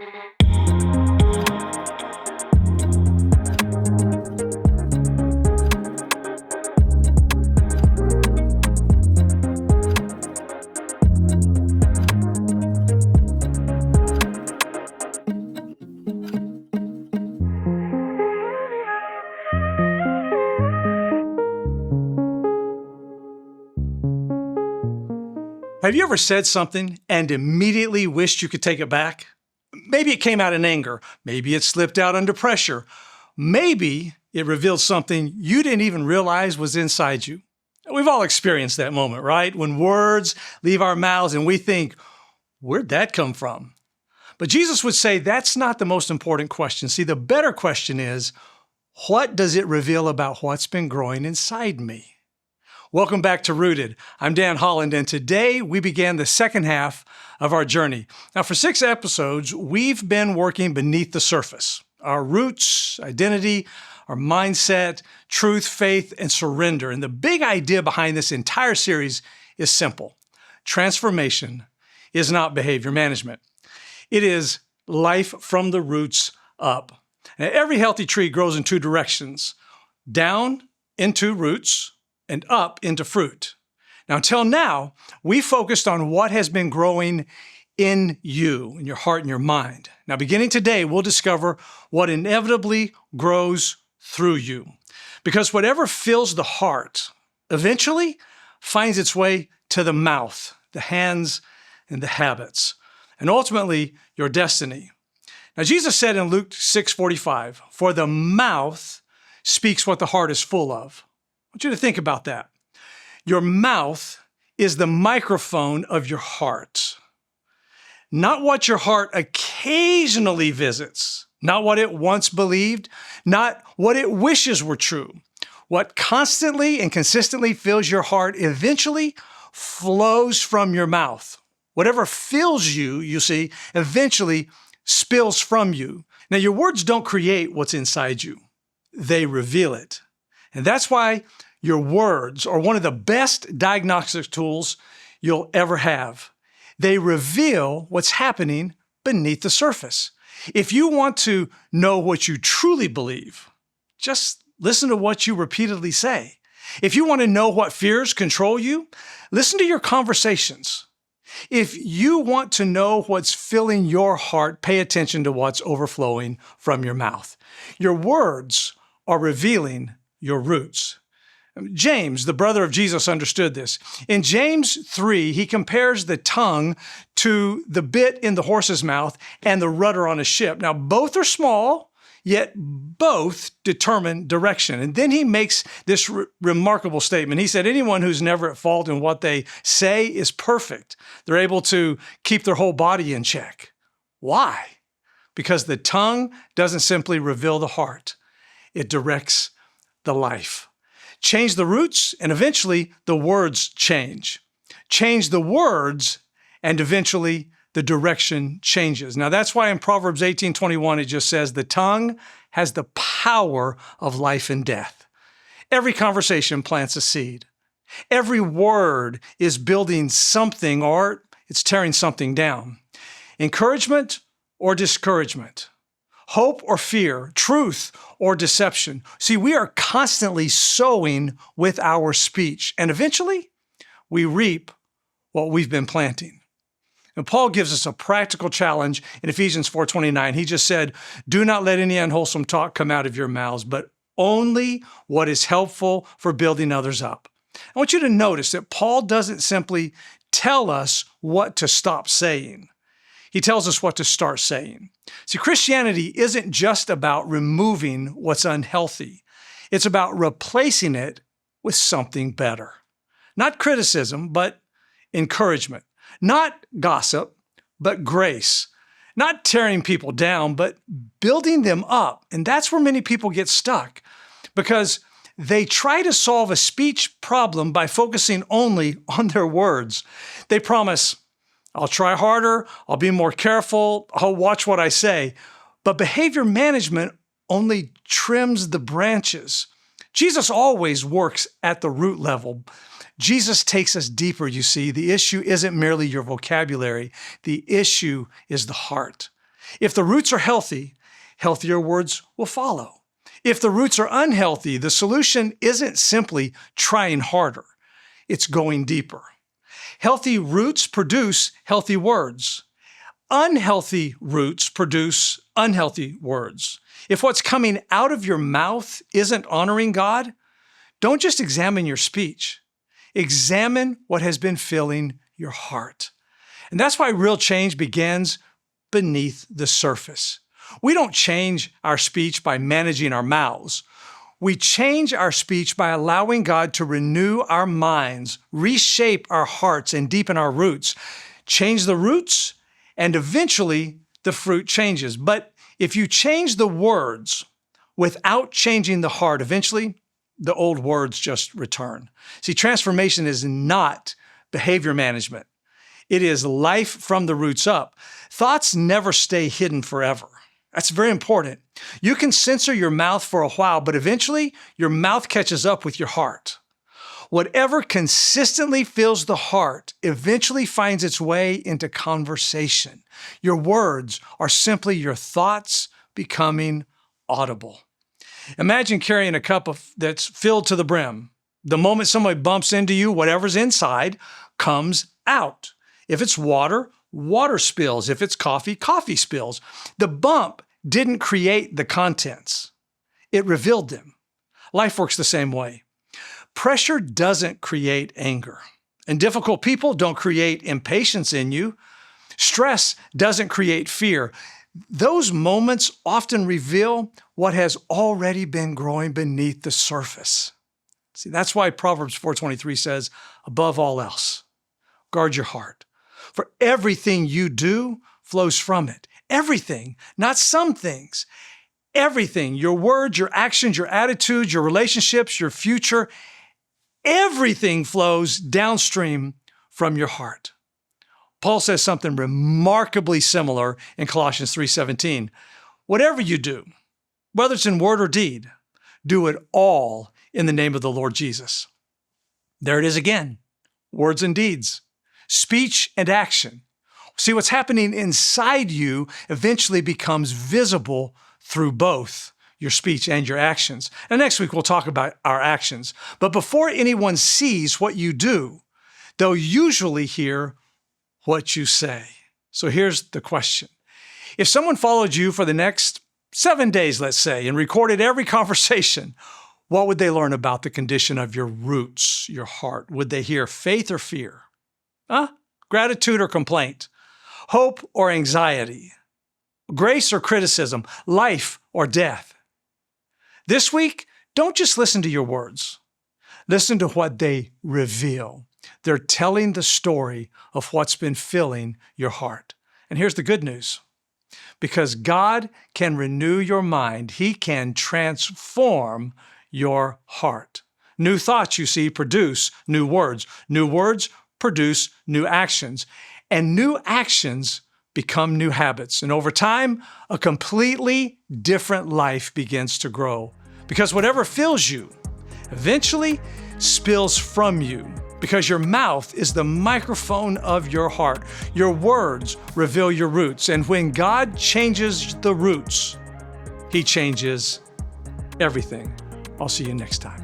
Have you ever said something and immediately wished you could take it back? Maybe it came out in anger. Maybe it slipped out under pressure. Maybe it revealed something you didn't even realize was inside you. We've all experienced that moment, right? When words leave our mouths and we think, where'd that come from? But Jesus would say that's not the most important question. See, the better question is, what does it reveal about what's been growing inside me? Welcome back to Rooted. I'm Dan Holland, and today we began the second half of our journey. Now, for 6 episodes, we've been working beneath the surface. Our roots, identity, our mindset, truth, faith, and surrender. And the big idea behind this entire series is simple. Transformation is not behavior management. It is life from the roots up. Now, every healthy tree grows in 2 directions, down into roots, and up into fruit. Now, until now, we focused on what has been growing in you, in your heart and your mind. Now, beginning today, we'll discover what inevitably grows through you. Because whatever fills the heart eventually finds its way to the mouth, the hands, and the habits, and ultimately your destiny. Now, Jesus said in Luke 6:45, "For the mouth speaks what the heart is full of." I want you to think about that. Your mouth is the microphone of your heart. Not what your heart occasionally visits, not what it once believed, not what it wishes were true. What constantly and consistently fills your heart eventually flows from your mouth. Whatever fills you, you see, eventually spills from you. Now, your words don't create what's inside you. They reveal it. And that's why your words are one of the best diagnostic tools you'll ever have. They reveal what's happening beneath the surface. If you want to know what you truly believe, just listen to what you repeatedly say. If you want to know what fears control you, listen to your conversations. If you want to know what's filling your heart, pay attention to what's overflowing from your mouth. Your words are revealing your roots. James, the brother of Jesus, understood this. In James 3, he compares the tongue to the bit in the horse's mouth and the rudder on a ship. Now, both are small, yet both determine direction. And then he makes this remarkable statement. He said, anyone who's never at fault in what they say is perfect. They're able to keep their whole body in check. Why? Because the tongue doesn't simply reveal the heart. It directs the life. Change the roots, and eventually the words change. Change the words, and eventually the direction changes. Now, that's why in Proverbs 18:21, it just says, the tongue has the power of life and death. Every conversation plants a seed. Every word is building something, or it's tearing something down. Encouragement or discouragement. Hope or fear, truth or deception. See, we are constantly sowing with our speech, and eventually we reap what we've been planting. And Paul gives us a practical challenge in Ephesians 4:29. He just said, do not let any unwholesome talk come out of your mouths, but only what is helpful for building others up. I want you to notice that Paul doesn't simply tell us what to stop saying. He tells us what to start saying. See, Christianity isn't just about removing what's unhealthy. It's about replacing it with something better. Not criticism, but encouragement. Not gossip, but grace. Not tearing people down, but building them up. And that's where many people get stuck, because they try to solve a speech problem by focusing only on their words. They promise, I'll try harder, I'll be more careful, I'll watch what I say. But behavior management only trims the branches. Jesus always works at the root level. Jesus takes us deeper, you see. The issue isn't merely your vocabulary. The issue is the heart. If the roots are healthy, healthier words will follow. If the roots are unhealthy, the solution isn't simply trying harder. It's going deeper. Healthy roots produce healthy words. Unhealthy roots produce unhealthy words. If what's coming out of your mouth isn't honoring God, don't just examine your speech. Examine what has been filling your heart. And that's why real change begins beneath the surface. We don't change our speech by managing our mouths. We change our speech by allowing God to renew our minds, reshape our hearts, and deepen our roots. Change the roots, and eventually the fruit changes. But if you change the words without changing the heart, eventually the old words just return. See, transformation is not behavior management. It is life from the roots up. Thoughts never stay hidden forever. That's very important. You can censor your mouth for a while, but eventually your mouth catches up with your heart. Whatever consistently fills the heart eventually finds its way into conversation. Your words are simply your thoughts becoming audible. Imagine carrying a cup that's filled to the brim. The moment somebody bumps into you, whatever's inside comes out. If it's water, water spills. If it's coffee, coffee spills. The bump didn't create the contents. It revealed them. Life works the same way. Pressure doesn't create anger, and difficult people don't create impatience in you. Stress doesn't create fear. Those moments often reveal what has already been growing beneath the surface. See, that's why Proverbs 4:23 says, above all else, guard your heart. For everything you do flows from it. Everything, not some things. Everything, your words, your actions, your attitudes, your relationships, your future, everything flows downstream from your heart. Paul says something remarkably similar in Colossians 3:17. Whatever you do, whether it's in word or deed, do it all in the name of the Lord Jesus. There it is again, words and deeds, speech and action. See, what's happening inside you eventually becomes visible through both your speech and your actions. And next week, we'll talk about our actions. But before anyone sees what you do, they'll usually hear what you say. So here's the question. If someone followed you for the next 7 days, let's say, and recorded every conversation, what would they learn about the condition of your roots, your heart? Would they hear faith or fear? Gratitude or complaint? Hope or anxiety? Grace or criticism? Life or death? This week, don't just listen to your words. Listen to what they reveal. They're telling the story of what's been filling your heart. And here's the good news. Because God can renew your mind, He can transform your heart. New thoughts, you see, produce new words. New words produce new actions. And new actions become new habits. And over time, a completely different life begins to grow. Because whatever fills you eventually spills from you. Because your mouth is the microphone of your heart. Your words reveal your roots. And when God changes the roots, He changes everything. I'll see you next time.